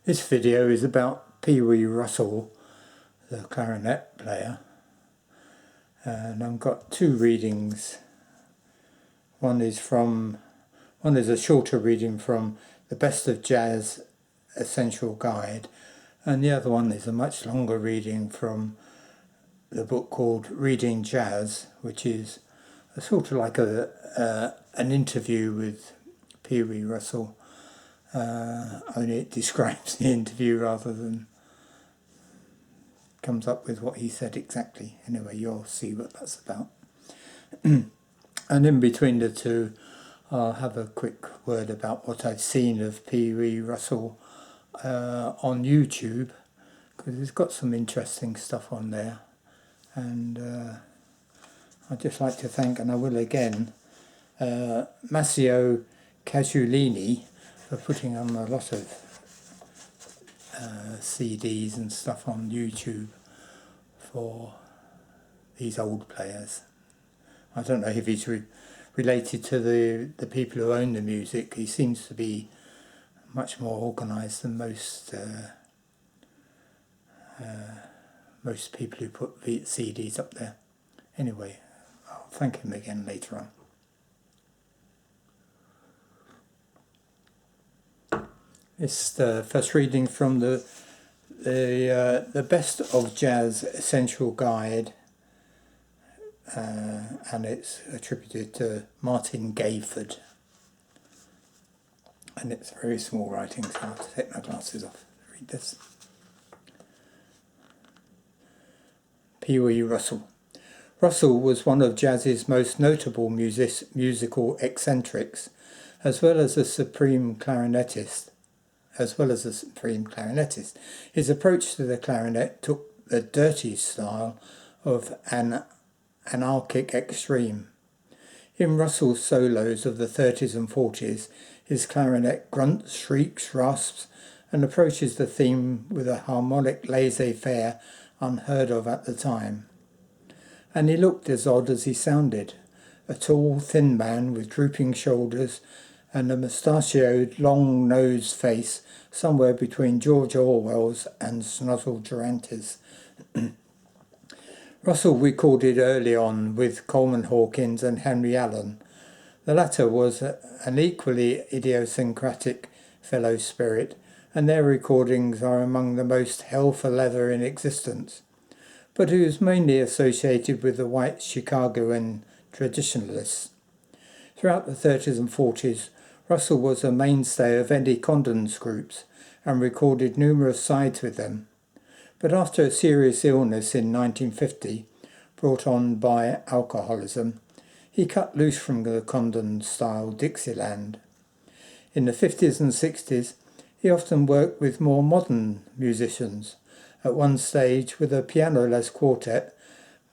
This video is about Pee Wee Russell, the clarinet player, and I've got two readings. One is a shorter reading from The Best of Jazz Essential Guide, and the other one is a much longer reading from the book called Reading Jazz, which is a sort of like an interview with Pee Wee Russell. Only it describes the interview rather than comes up with what he said exactly. Anyway, you'll see what that's about. And in between the two, I'll have a quick word about what I've seen of Pee Wee Russell on YouTube, because he's got some interesting stuff on there. And I'd just like to thank, and I will again, Massimo Casulini, for putting on a lot of CDs and stuff on YouTube for these old players. I don't know if he's related to the people who own the music. He seems to be much more organised than most people who put CDs up there. Anyway, I'll thank him again later on. It's the first reading from the Best of Jazz Essential Guide, and it's attributed to Martin Gayford. And it's very small writing, so I'll have to take my glasses off to read this. Pee Wee Russell. Russell was one of jazz's most notable musical eccentrics, as well as a supreme clarinetist. His approach to the clarinet took the dirty style of an anarchic extreme. In Russell's solos of the 30s and 40s, his clarinet grunts, shrieks, rasps, and approaches the theme with a harmonic laissez-faire unheard of at the time. And he looked as odd as he sounded, a tall, thin man with drooping shoulders and a mustachioed, long-nosed face somewhere between George Orwell's and Snuzzle Durante's. Russell recorded early on with Coleman Hawkins and Henry Allen. The latter was an equally idiosyncratic fellow spirit, and their recordings are among the most hell for leather in existence. But he was mainly associated with the white Chicagoan traditionalists. Throughout the 30s and 40s, Russell was a mainstay of Eddie Condon's groups and recorded numerous sides with them. But after a serious illness in 1950, brought on by alcoholism, he cut loose from the Condon-style Dixieland. In the 50s and 60s, he often worked with more modern musicians, at one stage with a piano-less quartet,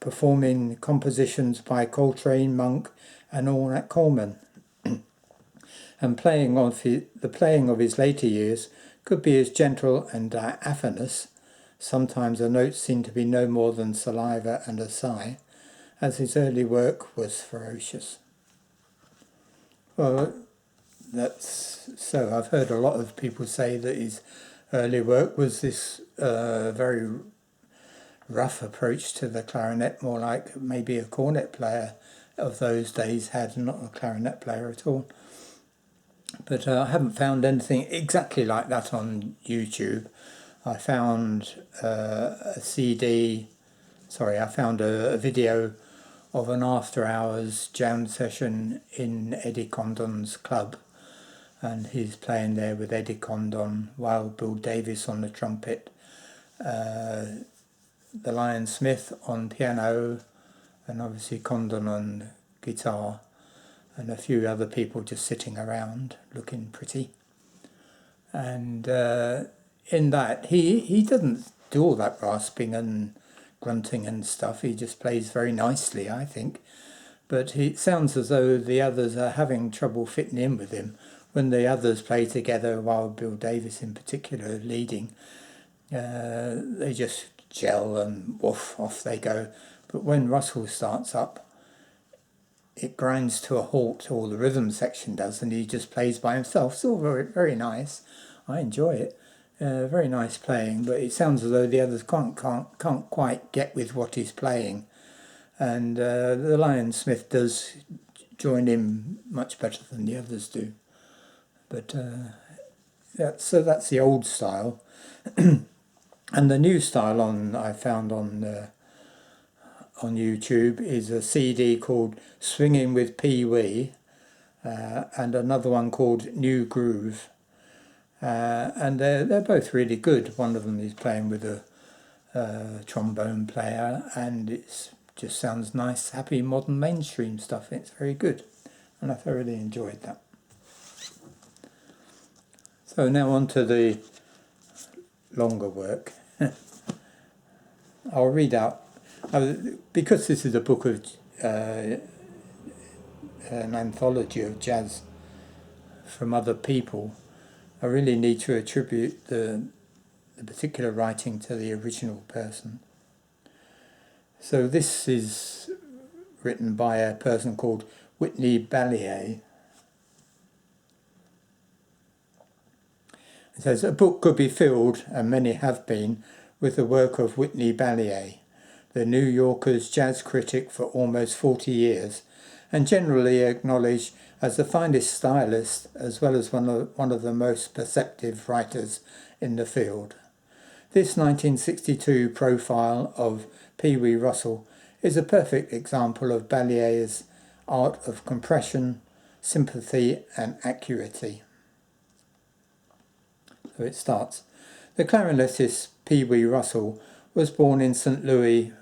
performing compositions by Coltrane, Monk and Ornette Coleman. And the playing of his later years could be as gentle and diaphanous, sometimes the notes seemed to be no more than saliva and a sigh, as his early work was ferocious. Well, that's so. I've heard a lot of people say that his early work was this very rough approach to the clarinet, more like maybe a cornet player of those days had, not a clarinet player at all. But I haven't found anything exactly like that on YouTube. I found a video of an after-hours jam session in Eddie Condon's club, and he's playing there with Eddie Condon, Wild Bill Davis on the trumpet, the Lion Smith on piano, and obviously Condon on guitar, and a few other people just sitting around looking pretty. And in that, he doesn't do all that rasping and grunting and stuff. He just plays very nicely, I think. But it sounds as though the others are having trouble fitting in with him. When the others play together, while Bill Davis in particular leading, they just gel and woof, off they go. But when Russell starts up, it grinds to a halt, or the rhythm section does, and he just plays by himself. It's all very, very nice. I enjoy it. Very nice playing, but it sounds as though the others can't quite get with what he's playing. And the Lionsmith does join in much better than the others do. But that's the old style. And the new style I found on YouTube is a CD called Swinging with Pee Wee, and another one called New Groove. And they're both really good. One of them is playing with a trombone player, and it just sounds nice, happy, modern, mainstream stuff. It's very good, and I thoroughly enjoyed that. So now on to the longer work. I'll read out, because this is a book of an anthology of jazz from other people, I really need to attribute the particular writing to the original person. So this is written by a person called Whitney Balliet. It says, a book could be filled, and many have been, with the work of Whitney Balliet, the New Yorker's jazz critic for almost 40 years, and generally acknowledged as the finest stylist as well as one of the most perceptive writers in the field. This 1962 profile of Pee Wee Russell is a perfect example of Balliet's art of compression, sympathy and accuracy. So it starts. The clarinetist Pee Wee Russell was born in St. Louis,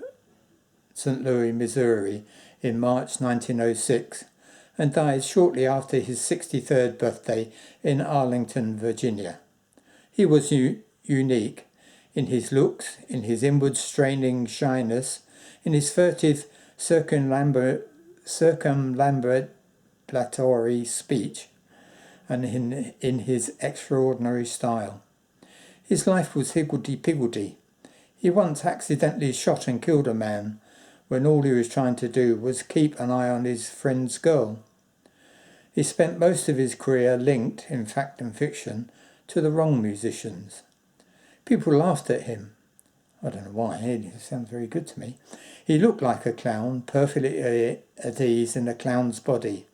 Missouri in March 1906 and died shortly after his 63rd birthday in Arlington, Virginia. He was unique in his looks, in his inward straining shyness, in his furtive circumambulatory speech, and in his extraordinary style. His life was higgledy-piggledy. He once accidentally shot and killed a man when all he was trying to do was keep an eye on his friend's girl. He spent most of his career linked, in fact and fiction, to the wrong musicians. People laughed at him. I don't know why, it sounds very good to me. He looked like a clown, perfectly at ease in a clown's body.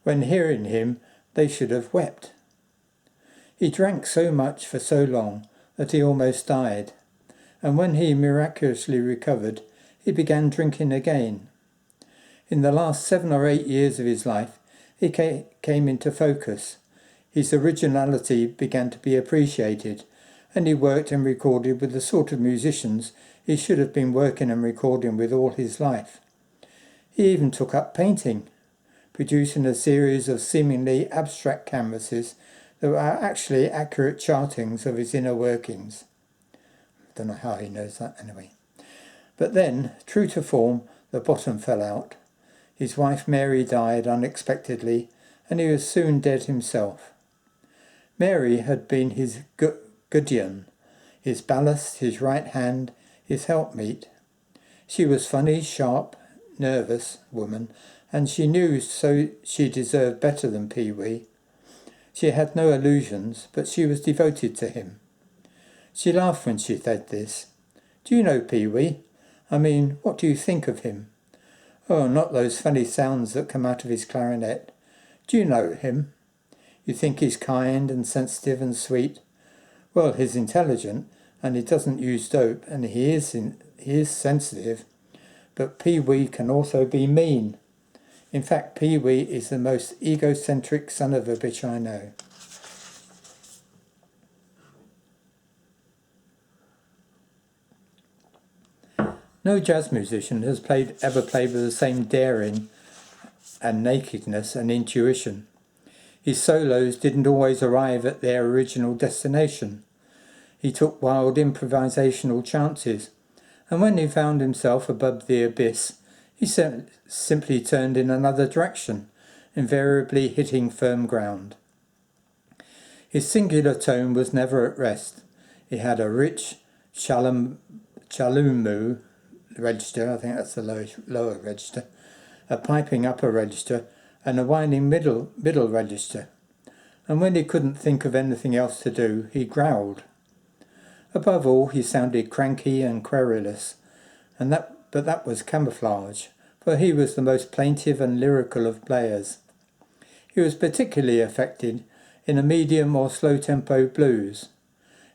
When hearing him, they should have wept. He drank so much for so long that he almost died, and when he miraculously recovered, he began drinking again. In the last 7 or 8 years of his life, he came into focus. His originality began to be appreciated, and he worked and recorded with the sort of musicians he should have been working and recording with all his life. He even took up painting, producing a series of seemingly abstract canvases that were actually accurate chartings of his inner workings. I don't know how he knows that anyway. But then, true to form, the bottom fell out. His wife Mary died unexpectedly, and he was soon dead himself. Mary had been his guardian, his ballast, his right hand, his helpmeet. She was funny, sharp, nervous woman, and she knew so she deserved better than Pee Wee. She had no illusions, but she was devoted to him. She laughed when she said this. Do you know Pee Wee? I mean, what do you think of him? Oh, not those funny sounds that come out of his clarinet. Do you know him? You think he's kind and sensitive and sweet? Well, he's intelligent, and he doesn't use dope, and he is sensitive. But Pee Wee can also be mean. In fact, Pee Wee is the most egocentric son of a bitch I know. No jazz musician has ever played with the same daring and nakedness and intuition. His solos didn't always arrive at their original destination. He took wild improvisational chances, and when he found himself above the abyss, he simply turned in another direction, invariably hitting firm ground. His singular tone was never at rest. He had a rich chalumu register, I think that's the lower register, a piping upper register, and a whining middle register. And when he couldn't think of anything else to do, he growled. Above all, he sounded cranky and querulous, but that was camouflage, for he was the most plaintive and lyrical of players. He was particularly affected in a medium or slow-tempo blues.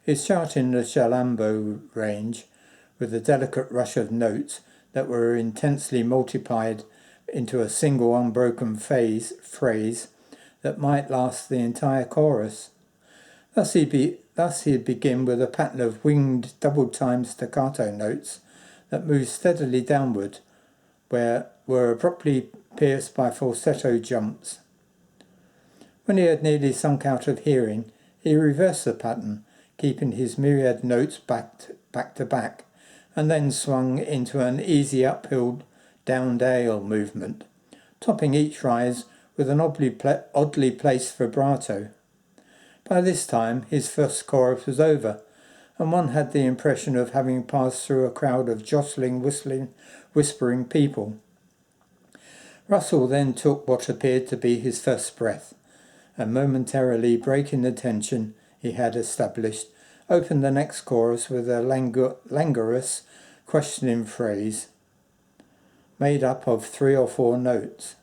His chart in the Shalambo range, with a delicate rush of notes that were intensely multiplied into a single unbroken phrase that might last the entire chorus. Thus he'd begin with a pattern of winged double-time staccato notes that moved steadily downward, where were abruptly pierced by falsetto jumps. When he had nearly sunk out of hearing, he reversed the pattern, keeping his myriad notes back to back, and then swung into an easy uphill down-dale movement, topping each rise with an oddly placed vibrato. By this time his first chorus was over, and one had the impression of having passed through a crowd of jostling, whispering people. Russell then took what appeared to be his first breath, and momentarily breaking the tension he had established, opened the next chorus with a languorous, questioning phrase made up of 3 or 4 notes,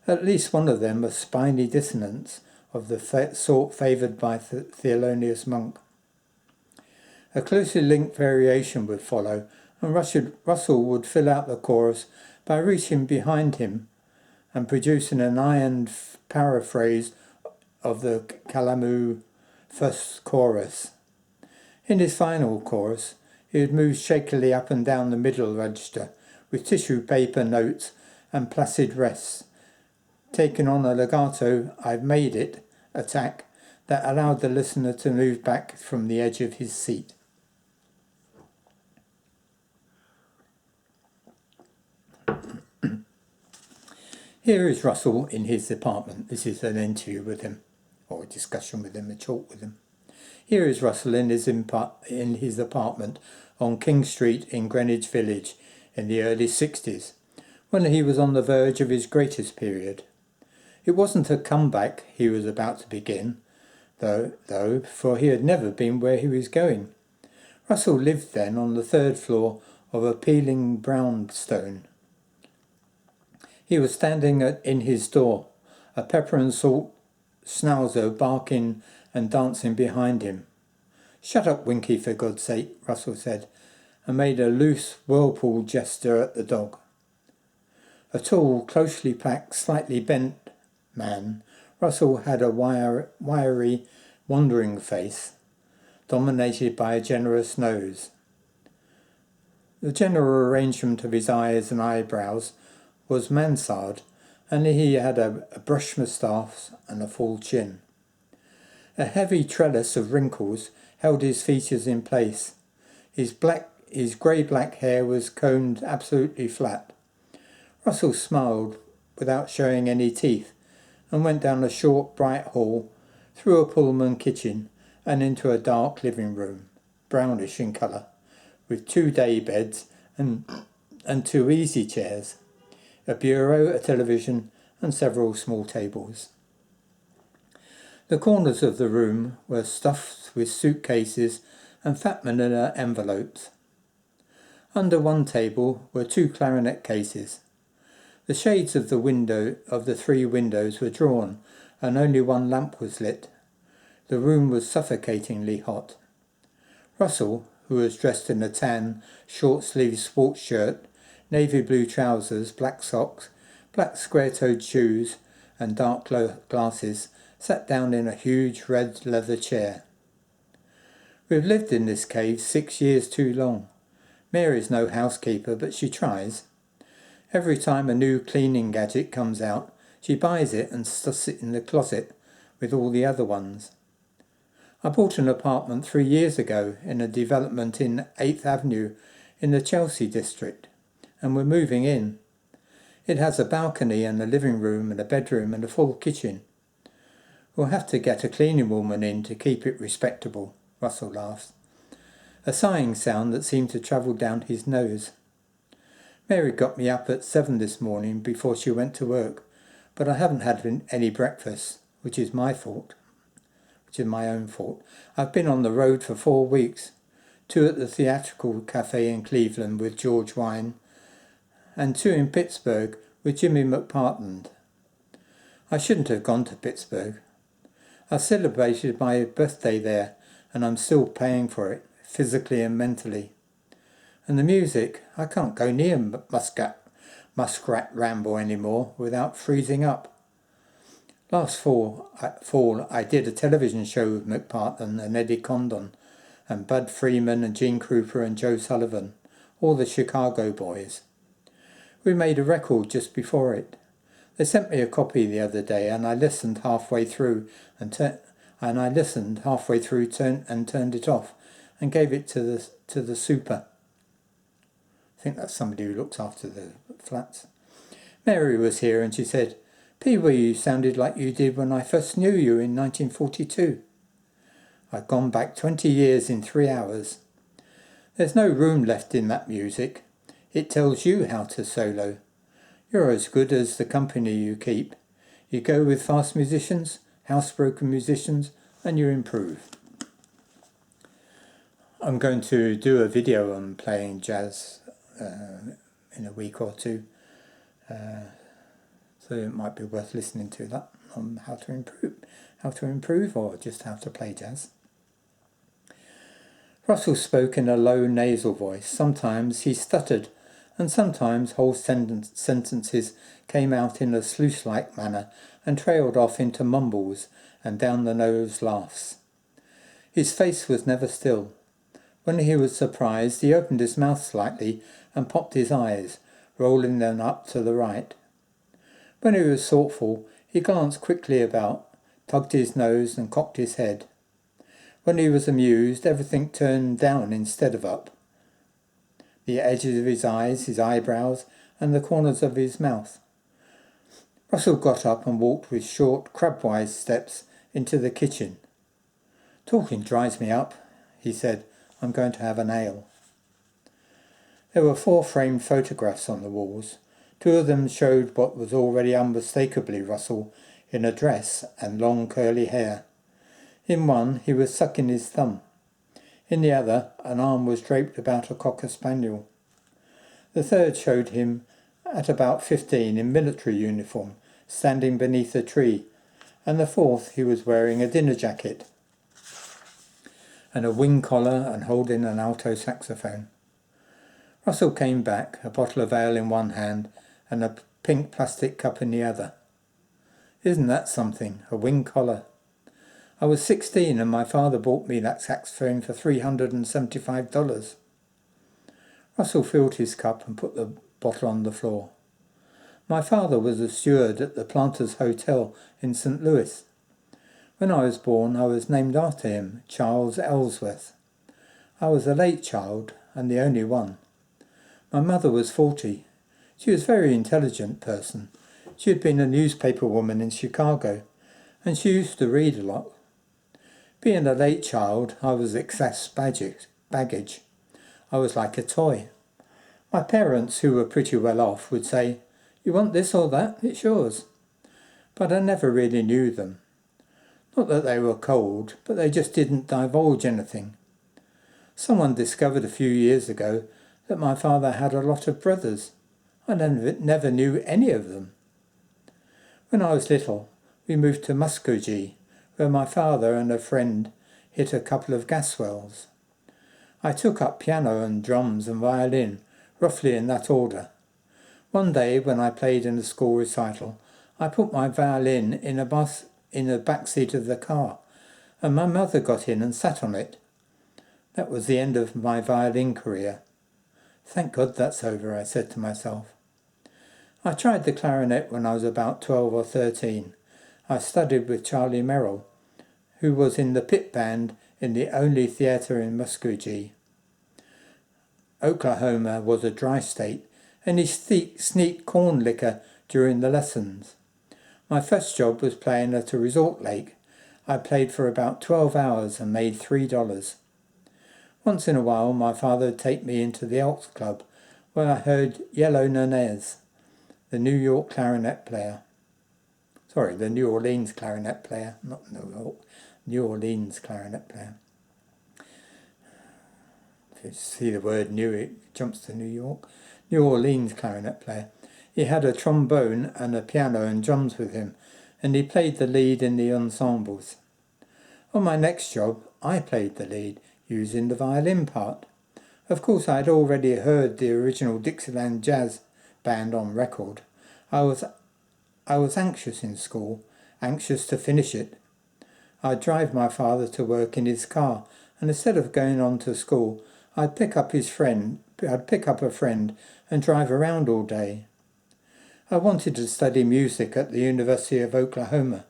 at least one of them a spiny dissonance of the sort favoured by Thelonious Monk. A closely linked variation would follow, and Russell would fill out the chorus by reaching behind him and producing an ironed paraphrase of the Kalamu first chorus. In his final chorus, he would move shakily up and down the middle register with tissue paper notes and placid rests, taking on a legato "I've made it" attack that allowed the listener to move back from the edge of his seat. Here is Russell in his apartment. This is an interview with him, or a discussion with him, a talk with him. Here is Russell in his apartment on King Street in Greenwich Village in the early 60s, when he was on the verge of his greatest period. It wasn't a comeback he was about to begin, though, for he had never been where he was going. Russell lived then on the 3rd floor of a peeling brownstone. He was standing in his door, a pepper and salt schnauzer barking and dancing behind him. "Shut up, Winky, for God's sake," Russell said, and made a loose whirlpool gesture at the dog. A tall, closely packed, slightly bent man, Russell had a wiry, wandering face, dominated by a generous nose. The general arrangement of his eyes and eyebrows was mansard, and he had a brush moustache and a full chin. A heavy trellis of wrinkles held his features in place. His grey-black hair was combed absolutely flat. Russell smiled without showing any teeth, and went down a short, bright hall, through a Pullman kitchen, and into a dark living room, brownish in colour, with 2 day beds and 2 easy chairs, a bureau, a television, and several small tables. The corners of the room were stuffed with suitcases and fat manila envelopes. Under one table were 2 clarinet cases. The shades of the 3 windows were drawn, and only one lamp was lit. The room was suffocatingly hot. Russell, who was dressed in a tan, short-sleeved sports shirt, navy blue trousers, black socks, black square-toed shoes, and dark glasses, sat down in a huge red leather chair. "We've lived in this cave 6 years too long. Mary's no housekeeper, but she tries. Every time a new cleaning gadget comes out, she buys it and stuffs it in the closet with all the other ones. I bought an apartment 3 years ago in a development in 8th Avenue in the Chelsea district, and we're moving in. It has a balcony and a living room and a bedroom and a full kitchen. We'll have to get a cleaning woman in to keep it respectable," Russell laughed, a sighing sound that seemed to travel down his nose. "Mary got me up at 7 this morning before she went to work, but I haven't had any breakfast, which is my own fault. I've been on the road for 4 weeks. 2 at the Theatrical Cafe in Cleveland with George Wine, and 2 in Pittsburgh with Jimmy McPartland. I shouldn't have gone to Pittsburgh. I celebrated my birthday there, and I'm still paying for it, physically and mentally. And the music, I can't go near Muskrat Ramble anymore without freezing up. Last fall I did a television show with McPartland and Eddie Condon, and Bud Freeman and Gene Krupa and Joe Sullivan, all the Chicago boys. We made a record just before it. They sent me a copy the other day, and I listened halfway through and turned it off and gave it to the super. I think that's somebody who looks after the flats. Mary was here, and she said, "Pee-wee, you sounded like you did when I first knew you in 1942. I'd gone back 20 years in 3 hours. There's no room left in that music. It tells you how to solo. You're as good as the company you keep. You go with fast musicians, housebroken musicians, and you improve." I'm going to do a video on playing jazz in a week or two. So it might be worth listening to that on how to improve or just how to play jazz. Russell spoke in a low nasal voice. Sometimes he stuttered, and sometimes whole sentences came out in a sluice-like manner and trailed off into mumbles and down-the-nose laughs. His face was never still. When he was surprised, he opened his mouth slightly and popped his eyes, rolling them up to the right. When he was thoughtful, he glanced quickly about, tugged his nose and cocked his head. When he was amused, everything turned down instead of up. The edges of his eyes, his eyebrows, and the corners of his mouth. Russell got up and walked with short, crabwise steps into the kitchen. "Talking dries me up," he said. "I'm going to have an ale." There were 4 framed photographs on the walls. 2 of them showed what was already unmistakably Russell in a dress and long curly hair. In one, he was sucking his thumb. In the other, an arm was draped about a cocker spaniel. The third showed him at about 15 in military uniform, standing beneath a tree, and the fourth he was wearing a dinner jacket and a wing collar and holding an alto saxophone. Russell came back, a bottle of ale in one hand and a pink plastic cup in the other. "Isn't that something, a wing collar? I was 16 and my father bought me that saxophone for $375. Russell filled his cup and put the bottle on the floor. "My father was a steward at the Planters Hotel in St. Louis. When I was born, I was named after him, Charles Ellsworth. I was a late child and the only one. My mother was 40. She was a very intelligent person. She had been a newspaper woman in Chicago, and she used to read a lot. Being a late child, I was excess baggage. I was like a toy. My parents, who were pretty well off, would say, 'You want this or that? It's yours.' But I never really knew them. Not that they were cold, but they just didn't divulge anything. Someone discovered a few years ago that my father had a lot of brothers. I never knew any of them. When I was little, we moved to Muskogee, where my father and a friend hit a couple of gas wells. I took up piano and drums and violin, roughly in that order. One day, when I played in a school recital, I put my violin in the back seat of the car, and my mother got in and sat on it. That was the end of my violin career. Thank God that's over, I said to myself. I tried the clarinet when I was about 12 or 13. I studied with Charlie Merrill, who was in the pit band in the only theatre in Muskogee. Oklahoma was a dry state, and he sneaked corn liquor during the lessons. My first job was playing at a resort lake. I played for about 12 hours and made $3. Once in a while, my father would take me into the Elks Club, where I heard Yellow Nunez, the New Orleans clarinet player, not New York, New Orleans clarinet player. If you see the word New, it jumps to New York. New Orleans clarinet player. He had a trombone and a piano and drums with him, and he played the lead in the ensembles. On my next job, I played the lead, using the violin part. Of course, I had already heard the original Dixieland Jazz Band on record. I was anxious in school, anxious to finish it. I'd drive my father to work in his car, and instead of going on to school, I'd pick up a friend and drive around all day. I wanted to study music at the University of Oklahoma,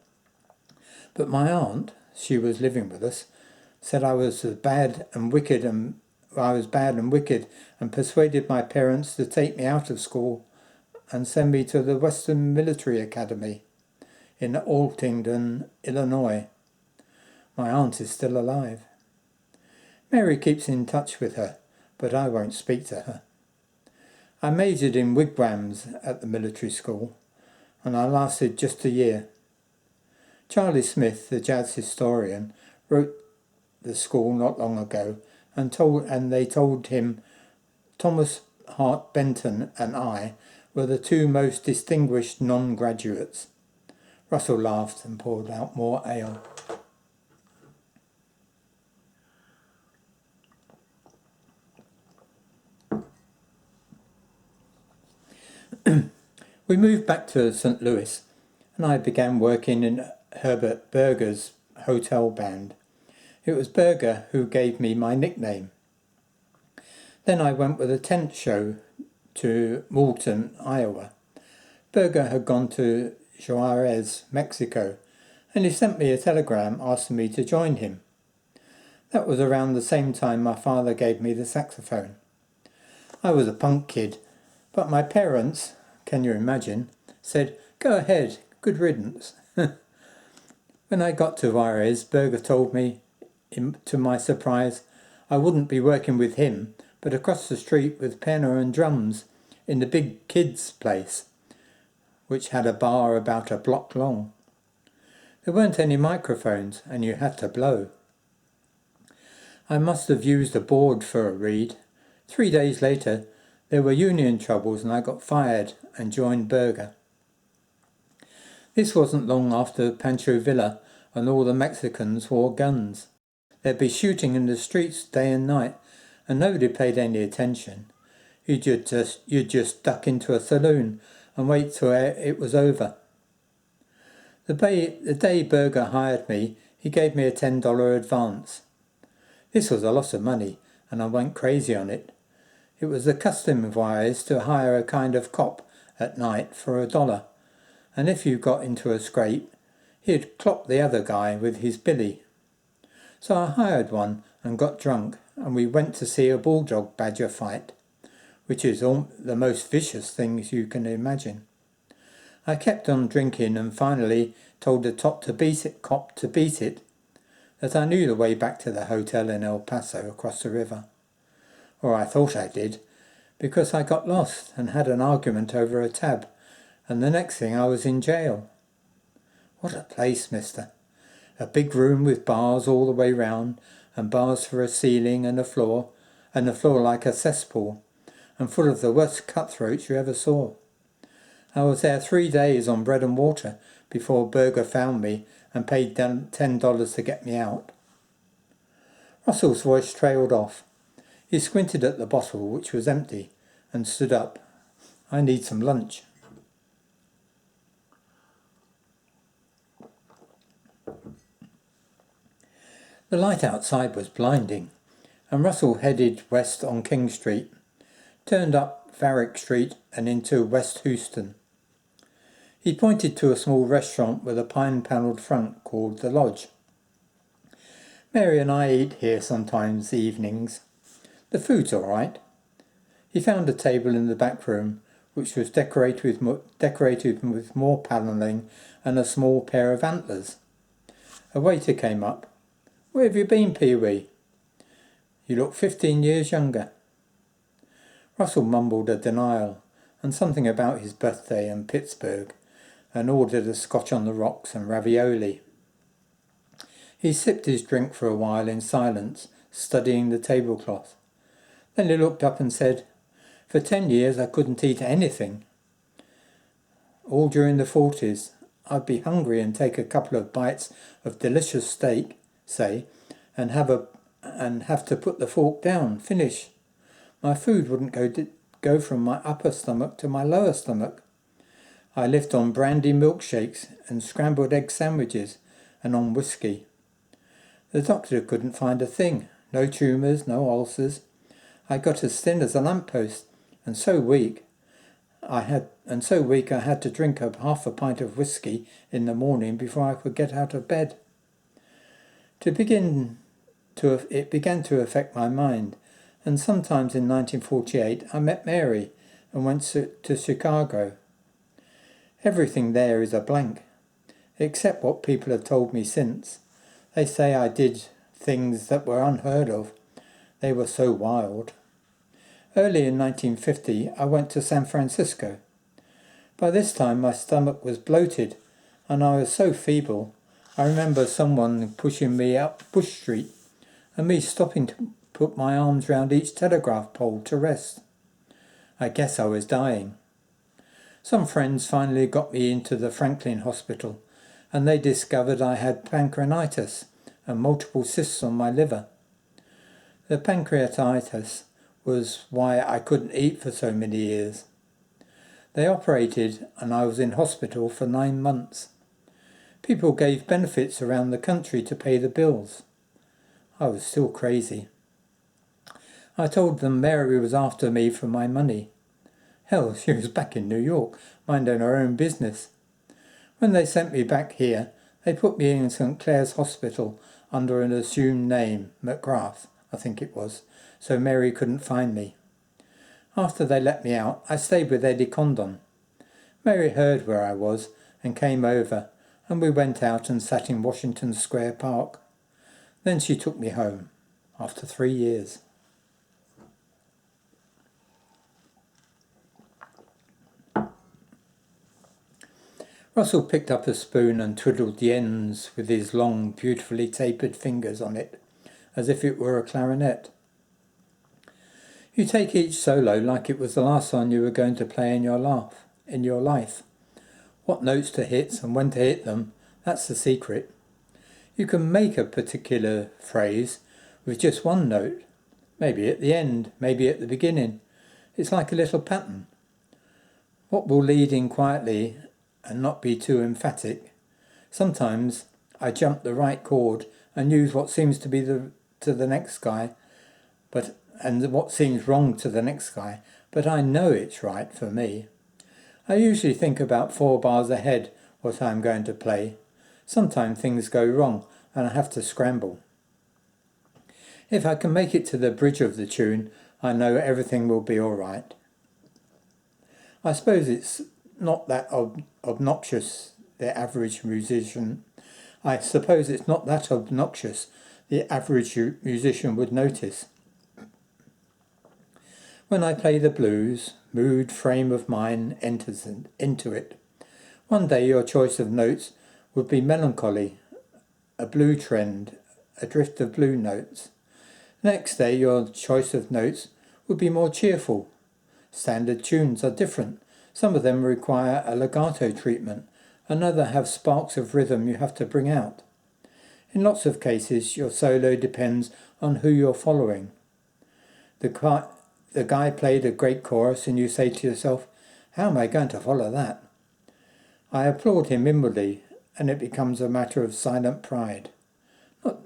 but my aunt, she was living with us, said I was bad and wicked and persuaded my parents to take me out of school and send me to the Western Military Academy in Altingdon, Illinois. My aunt is still alive. Mary keeps in touch with her, but I won't speak to her. I majored in wigwams at the military school, and I lasted just a year. Charlie Smith, the jazz historian, wrote the school not long ago, and they told him Thomas Hart Benton and I were the two most distinguished non-graduates. Russell laughed and poured out more ale. We moved back to St. Louis, and I began working in Herbert Berger's hotel band. It was Berger who gave me my nickname. Then I went with a tent show to Moulton, Iowa. Berger had gone to Juarez, Mexico, and he sent me a telegram asking me to join him. That was around the same time my father gave me the saxophone. I was a punk kid, but my parents, can you imagine, said, "Go ahead, good riddance." When I got to Juarez, Berger told me, to my surprise, I wouldn't be working with him, but across the street with piano and drums in the big kids' place, which had a bar about a block long. There weren't any microphones, and you had to blow. I must have used a board for a reed. 3 days later, there were union troubles and I got fired and joined Berger. This wasn't long after Pancho Villa and all the Mexicans wore guns. There'd be shooting in the streets day and night, and nobody paid any attention. You'd just duck into a saloon and wait till it was over. The day Berger hired me, he gave me a $10 advance. This was a lot of money, and I went crazy on it. It was the custom of Juarez to hire a kind of cop at night for $1, and if you got into a scrape, he'd clop the other guy with his billy. So I hired one and got drunk, and we went to see a bulldog badger fight, which is the most vicious things you can imagine. I kept on drinking and finally told the cop to beat it, that I knew the way back to the hotel in El Paso across the river. Or I thought I did, because I got lost and had an argument over a tab, and the next thing I was in jail. What a place, mister. A big room with bars all the way round, and bars for a ceiling and the floor like a cesspool, and full of the worst cutthroats you ever saw. I was there 3 days on bread and water before Berger found me and paid $10 to get me out. Russell's voice trailed off. He squinted at the bottle, which was empty, and stood up. I need some lunch. The light outside was blinding, and Russell headed west on King Street, turned up Varick Street and into West Houston. He pointed to a small restaurant with a pine-panelled front called The Lodge. Mary and I eat here sometimes evenings. The food's all right. He found a table in the back room, which was decorated with more panelling and a small pair of antlers. A waiter came up. "Where have you been, Pee-wee? You look 15 years younger." Russell mumbled a denial and something about his birthday and Pittsburgh, and ordered a scotch on the rocks and ravioli. He sipped his drink for a while in silence, studying the tablecloth. Then he looked up and said, "For 10 years I couldn't eat anything. All during the 40s. I'd be hungry and take a couple of bites of delicious steak, say, and have to put the fork down, finish. My food wouldn't go from my upper stomach to my lower stomach. I lived on brandy milkshakes and scrambled egg sandwiches and on whiskey. The doctor couldn't find a thing. No tumours, no ulcers. I got as thin as a lamppost and so weak I had to drink up half a pint of whiskey in the morning before I could get out of bed. It began to affect my mind, and sometimes in 1948 I met Mary and went to Chicago. Everything there is a blank, except what people have told me since. They say I did things that were unheard of. They were so wild. Early in 1950, I went to San Francisco. By this time, my stomach was bloated, and I was so feeble. I remember someone pushing me up Bush Street, and me stopping to put my arms round each telegraph pole to rest. I guess I was dying. Some friends finally got me into the Franklin Hospital, and they discovered I had pancreatitis and multiple cysts on my liver. The pancreatitis was why I couldn't eat for so many years. They operated and I was in hospital for 9 months. People gave benefits around the country to pay the bills. I was still crazy. I told them Mary was after me for my money. Hell, she was back in New York, minding her own business. When they sent me back here, they put me in St. Clair's Hospital under an assumed name, McGrath, I think it was, so Mary couldn't find me. After they let me out, I stayed with Eddie Condon. Mary heard where I was and came over, and we went out and sat in Washington Square Park. Then she took me home, after 3 years. Russell picked up a spoon and twiddled the ends with his long, beautifully tapered fingers on it, as if it were a clarinet. You take each solo like it was the last one you were going to play in your life. What notes to hit and when to hit them, that's the secret. You can make a particular phrase with just one note, maybe at the end, maybe at the beginning. It's like a little pattern. What will lead in quietly and not be too emphatic. Sometimes I jump the right chord and use what seems to be to the next guy, and what seems wrong to the next guy, but I know it's right for me. I usually think about 4 bars ahead what I'm going to play. Sometimes things go wrong and I have to scramble. If I can make it to the bridge of the tune, I know everything will be all right. I suppose it's not that obnoxious, the average musician. I suppose it's not that obnoxious the average musician would notice. When I play the blues, mood, frame of mind enters into it. One day your choice of notes would be melancholy, a blue trend, a drift of blue notes. Next day your choice of notes would be more cheerful. Standard tunes are different. Some of them require a legato treatment, another have sparks of rhythm you have to bring out. In lots of cases, your solo depends on who you're following. The guy played a great chorus and you say to yourself, how am I going to follow that? I applaud him inwardly, and it becomes a matter of silent pride.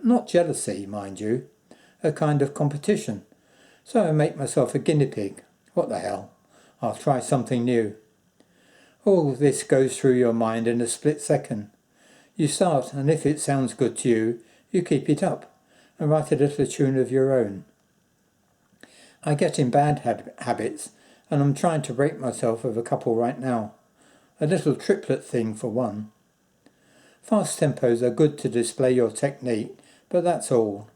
Not jealousy, mind you, a kind of competition. So I make myself a guinea pig. What the hell? I'll try something new. All this goes through your mind in a split second. You start, and if it sounds good to you, you keep it up and write a little tune of your own. I get in bad habits, and I'm trying to break myself of a couple right now. A little triplet thing for one. Fast tempos are good to display your technique, but that's all.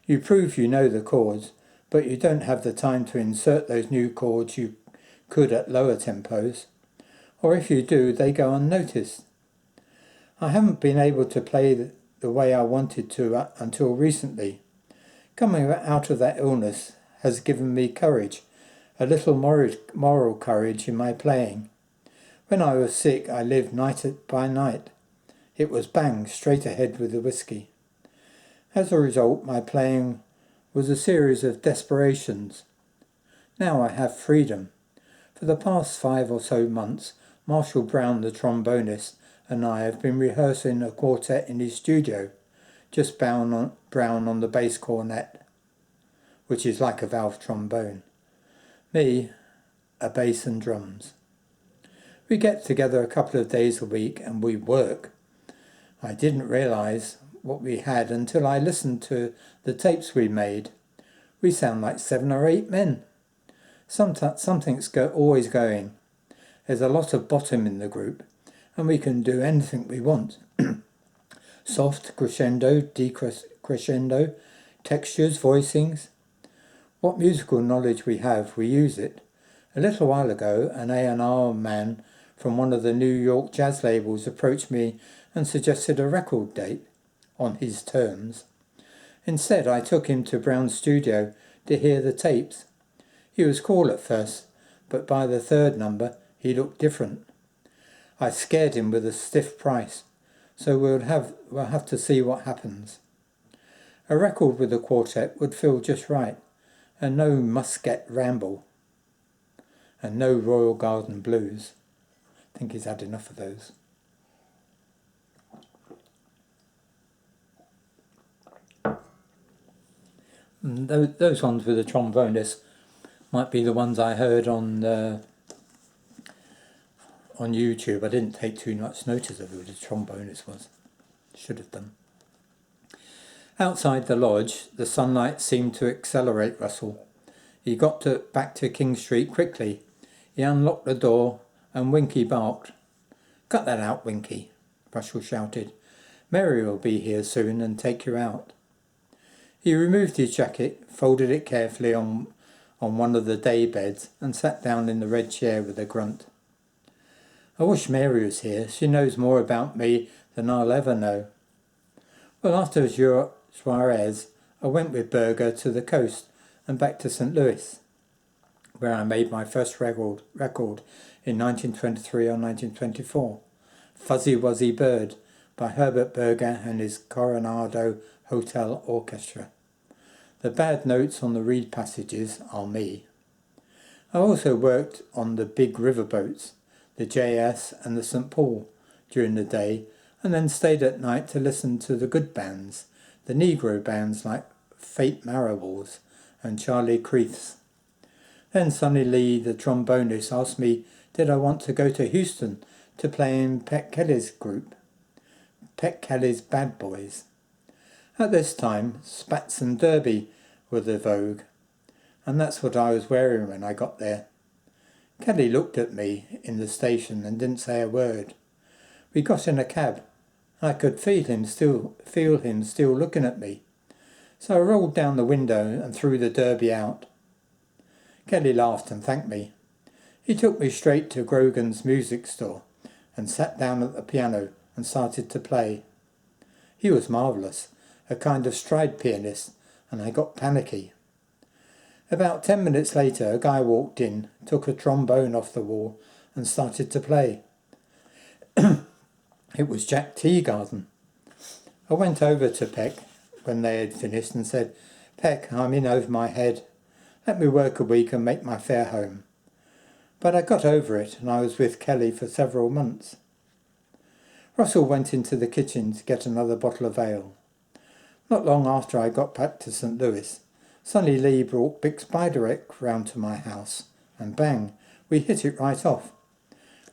You prove you know the chords, but you don't have the time to insert those new chords you could at lower tempos. Or if you do, they go unnoticed. I haven't been able to play the way I wanted to until recently. Coming out of that illness has given me courage, a little moral courage in my playing. When I was sick, I lived night by night. It was bang, straight ahead with the whiskey. As a result, my playing was a series of desperations. Now I have freedom. For the past 5 or so months, Marshall Brown, the trombonist, and I have been rehearsing a quartet in his studio, just Brown on the bass cornet, which is like a valve trombone. Me, a bass and drums. We get together a couple of days a week and we work. I didn't realise what we had until I listened to the tapes we made. We sound like 7 or 8 men. Something's always going. There's a lot of bottom in the group, and we can do anything we want. Soft, crescendo, decrescendo, textures, voicings. What musical knowledge we have, we use it. A little while ago, an A&R man from one of the New York jazz labels approached me and suggested a record date, on his terms. Instead, I took him to Brown's studio to hear the tapes. He was cool at first, but by the 3rd number, he looked different. I scared him with a stiff price, so we'll have to see what happens. A record with a quartet would feel just right, and no Muscat Ramble, and no Royal Garden Blues. I think he's had enough of those. And those ones with the trombonist might be the ones I heard on YouTube. I didn't take too much notice of who the trombonist was. Should have done. Outside the lodge, the sunlight seemed to accelerate Russell. He got back to King Street quickly. He unlocked the door and Winky barked. "Cut that out, Winky," Russell shouted. "Mary will be here soon and take you out." He removed his jacket, folded it carefully on one of the day beds and sat down in the red chair with a grunt. "I wish Mary was here. She knows more about me than I'll ever know." Well, after Juarez, I went with Berger to the coast and back to St. Louis, where I made my first record in 1923 or 1924, Fuzzy Wuzzy Bird by Herbert Berger and his Coronado Hotel Orchestra. The bad notes on the reed passages are me. I also worked on the big riverboats, the JS and the St. Paul, during the day, and then stayed at night to listen to the good bands, the Negro bands like Fate Marrables and Charlie Creeths. Then Sonny Lee, the trombonist, asked me did I want to go to Houston to play in Pet Kelly's group, Pet Kelly's Bad Boys. At this time, spats and derby were the vogue, and that's what I was wearing when I got there. Kelly looked at me in the station and didn't say a word. We got in a cab, and I could feel him still looking at me. So I rolled down the window and threw the derby out. Kelly laughed and thanked me. He took me straight to Grogan's music store and sat down at the piano and started to play. He was marvellous, a kind of stride pianist, and I got panicky. About 10 minutes later, a guy walked in, took a trombone off the wall and started to play. It was Jack Teagarden. I went over to Peck when they had finished and said, "Peck, I'm in over my head. Let me work a week and make my fare home." But I got over it, and I was with Kelly for several months. Russell went into the kitchen to get another bottle of ale. Not long after I got back to St. Louis, Sonny Lee brought Big Spiderek round to my house, and bang, we hit it right off.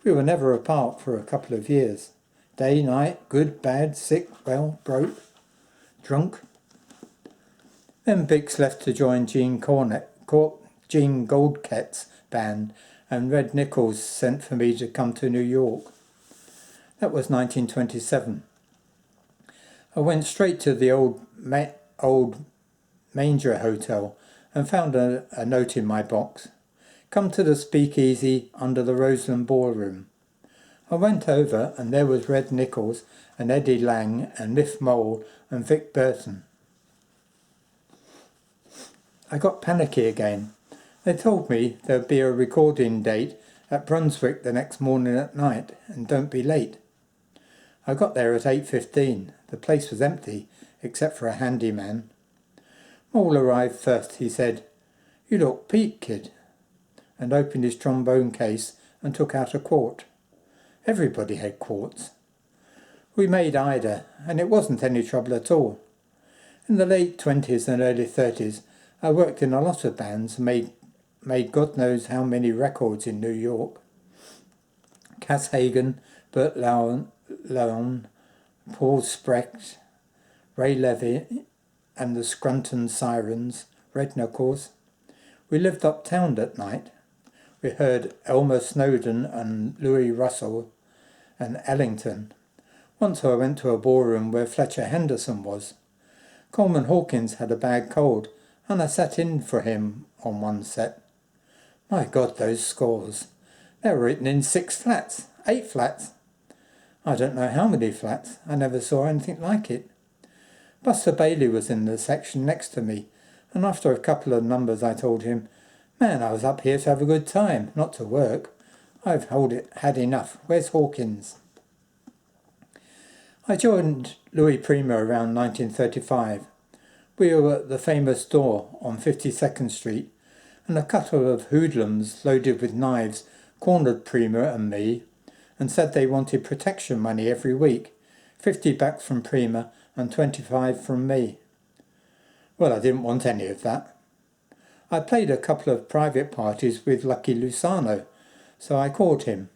We were never apart for a couple of years. Day, night, good, bad, sick, well, broke, drunk. Then Bix left to join Gene Goldket's band, and Red Nichols sent for me to come to New York. That was 1927. I went straight to the old Manger Hotel and found a note in my box. "Come to the speakeasy under the Roseland Ballroom." I went over and there was Red Nichols and Eddie Lang and Miff Mole and Vic Burton. I got panicky again. They told me there'd be a recording date at Brunswick the next morning at night, and don't be late. I got there at 8:15. The place was empty, except for a handyman. Maul arrived first. He said, "You look peaked, kid," and opened his trombone case and took out a quart. Everybody had quarts. We made Ida, and it wasn't any trouble at all. In the late 20s and early 30s, I worked in a lot of bands and made God knows how many records in New York. Cass Hagen, Bert Lowen, Paul Sprecht, Ray Levy, and the Scranton Sirens, Redden, of course. We lived uptown at night. We heard Elmer Snowden and Louis Russell and Ellington. Once I went to a ballroom where Fletcher Henderson was. Coleman Hawkins had a bad cold, and I sat in for him on one set. My God, those scores. They were written in 6 flats, 8 flats. I don't know how many flats. I never saw anything like it. Buster Bailey was in the section next to me, and after a couple of numbers I told him, "Man, I was up here to have a good time, not to work. I've had enough. Where's Hawkins?" I joined Louis Prima around 1935. We were at the famous door on 52nd Street, and a couple of hoodlums loaded with knives cornered Prima and me and said they wanted protection money every week, 50 back from Prima and 25 from me. Well, I didn't want any of that. I played a couple of private parties with Lucky Lusano, so I caught him.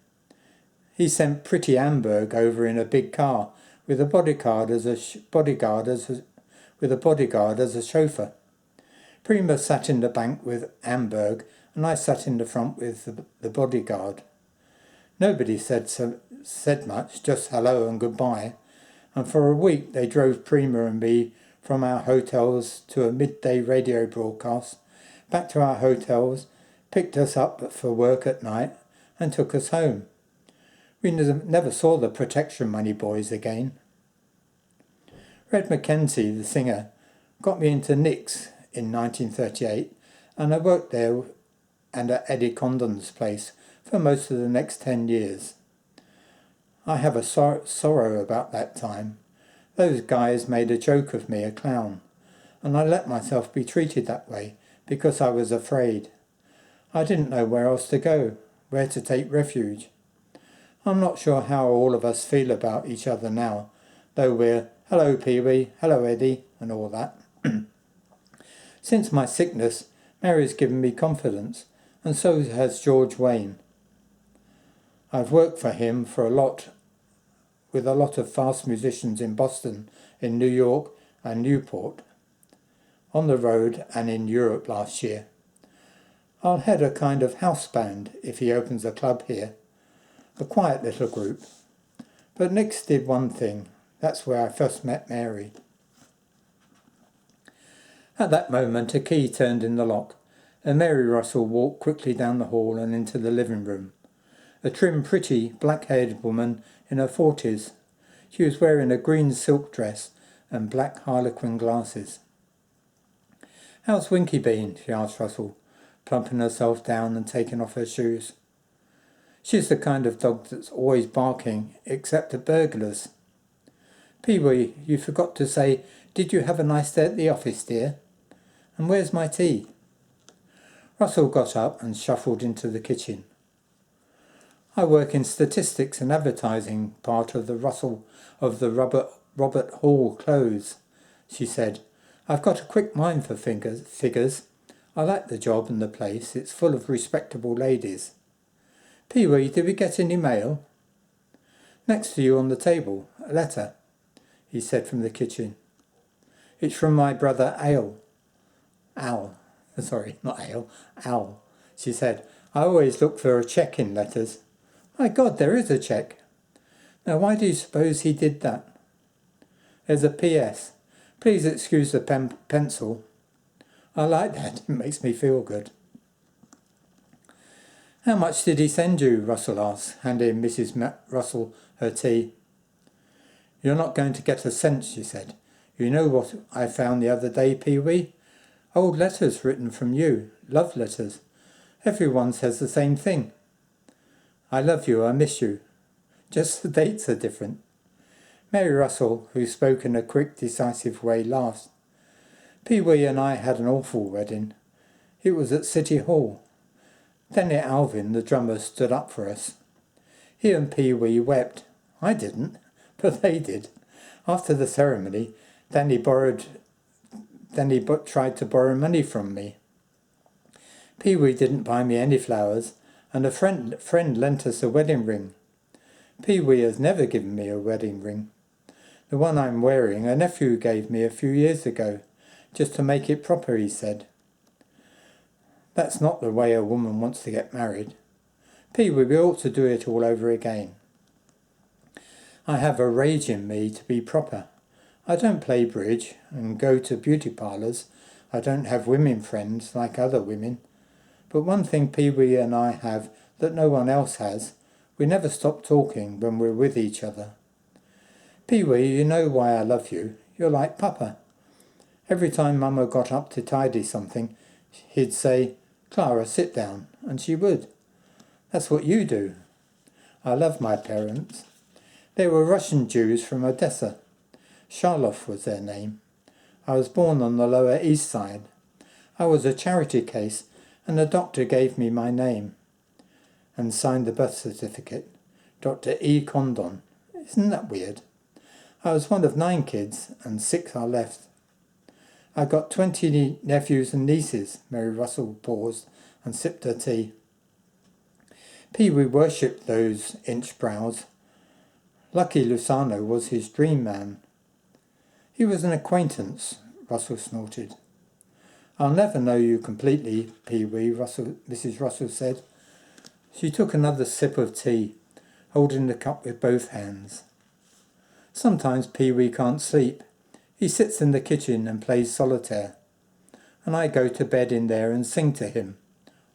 He sent Pretty Amberg over in a big car with a bodyguard as a chauffeur. Prima sat in the bank with Amberg, and I sat in the front with the bodyguard. Nobody said much, just hello and goodbye, and for a week they drove Prima and me from our hotels to a midday radio broadcast, back to our hotels, picked us up for work at night, and took us home. We never saw the protection money boys again. Red Mackenzie, the singer, got me into Nick's in 1938, and I worked there and at Eddie Condon's place for most of the next 10 years. I have a sorrow about that time. Those guys made a joke of me, a clown, and I let myself be treated that way because I was afraid. I didn't know where else to go, where to take refuge. I'm not sure how all of us feel about each other now, though we're hello Pee-wee, hello Eddie, and all that. Since my sickness, Mary's given me confidence, and so has George Wayne. I've worked for him with a lot of fast musicians in Boston, in New York and Newport, on the road and in Europe last year. I'll head a kind of house band if he opens a club here, a quiet little group. But Nick's did one thing. That's where I first met Mary. At that moment a key turned in the lock, and Mary Russell walked quickly down the hall and into the living room. A trim, pretty, black-haired woman in her 40s. She was wearing a green silk dress and black harlequin glasses. "How's Winky been?" she asked Russell, plumping herself down and taking off her shoes. "She's the kind of dog that's always barking, except at burglars." "Pee-wee, you forgot to say, did you have a nice day at the office, dear? And where's my tea?" Russell got up and shuffled into the kitchen. "I work in statistics and advertising part of the Robert Hall clothes," she said. "I've got a quick mind for figures. I like the job and the place. It's full of respectable ladies. Pee-wee, did we get any mail?" "Next to you on the table, a letter," he said from the kitchen. "It's from my brother Al, she said. "I always look for a cheque in letters." "My God, there is a cheque. Now why do you suppose he did that?" "There's a P.S. Please excuse the pencil." I like that. It makes me feel good. "How much did he send you?" Russell asked, handing Mrs. Russell her tea. "You're not going to get a cent," she said. "You know what I found the other day, Pee-wee? Old letters written from you, love letters. Everyone says the same thing. I love you, I miss you. Just the dates are different. Mary Russell, who spoke in a quick, decisive way, laughed. Pee-wee and I had an awful wedding. It was at City Hall. Then Alvin, the drummer, stood up for us. He and Pee-wee wept. I didn't, but they did. After the ceremony, Danny tried to borrow money from me. Pee-wee didn't buy me any flowers, and a friend lent us a wedding ring. Pee-wee has never given me a wedding ring. The one I'm wearing a nephew gave me a few years ago, just to make it proper, he said. That's not the way a woman wants to get married. Pee-wee, we ought to do it all over again. I have a rage in me to be proper. I don't play bridge and go to beauty parlours. I don't have women friends like other women. But one thing Pee-wee and I have that no one else has, we never stop talking when we're with each other. Pee-wee, you know why I love you. You're like Papa. Every time Mama got up to tidy something, he'd say, Clara, sit down, and she would. That's what you do. I love my parents. They were Russian Jews from Odessa. Charlov was their name. I was born on the Lower East Side. I was a charity case, and the doctor gave me my name and signed the birth certificate. Dr. E. Condon. Isn't that weird? I was one of 9 kids, and 6 are left. I got 20 nephews and nieces. Mary Russell paused and sipped her tea. Pee-wee worshipped those inch brows. Lucky Lusano was his dream man. He was an acquaintance, Russell snorted. I'll never know you completely, Pee-wee, Mrs. Russell said. She took another sip of tea, holding the cup with both hands. Sometimes Pee-wee can't sleep. He sits in the kitchen and plays solitaire. And I go to bed in there and sing to him.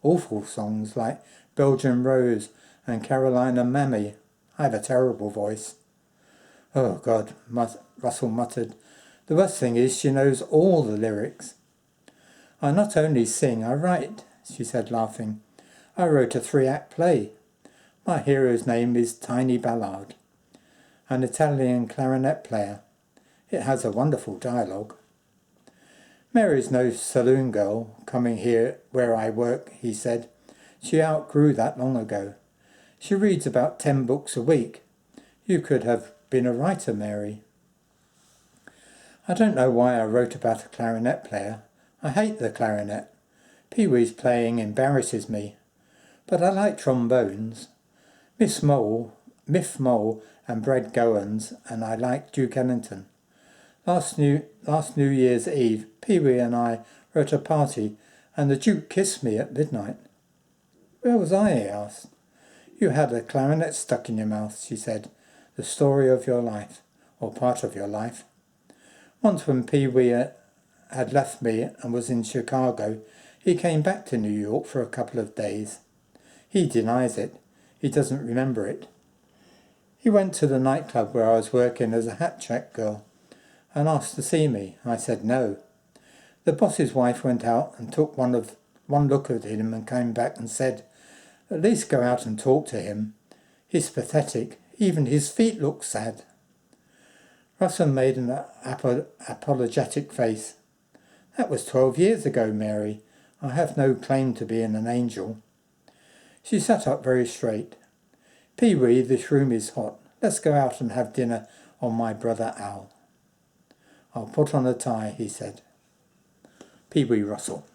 Awful songs like Belgian Rose and Carolina Mammy. I have a terrible voice. Oh, God, Russell muttered. The worst thing is she knows all the lyrics. I not only sing, I write, she said, laughing. I wrote a 3-act play. My hero's name is Tiny Ballard, an Italian clarinet player. It has a wonderful dialogue. Mary's no saloon girl coming here where I work, he said. She outgrew that long ago. She reads about 10 books a week. You could have been a writer, Mary. I don't know why I wrote about a clarinet player. I hate the clarinet. Pee-wee's playing embarrasses me. But I like trombones. Miff Mole and Brad Goins, and I like Duke Ellington. Last New Year's Eve, Pee-wee and I were at a party, and the Duke kissed me at midnight. Where was I? He asked. You had a clarinet stuck in your mouth, she said. The story of your life, or part of your life. Once when Pee-wee had left me and was in Chicago, he came back to New York for a couple of days. He denies it. He doesn't remember it. He went to the nightclub where I was working as a hat check girl and asked to see me. I said no. The boss's wife went out and took one look at him and came back and said, at least go out and talk to him. He's pathetic. Even his feet look sad. Russell made an apologetic face. That was 12 years ago, Mary. I have no claim to being an angel. She sat up very straight. Pee-wee, this room is hot. Let's go out and have dinner on my brother Al. I'll put on a tie, he said. Pee-wee Russell.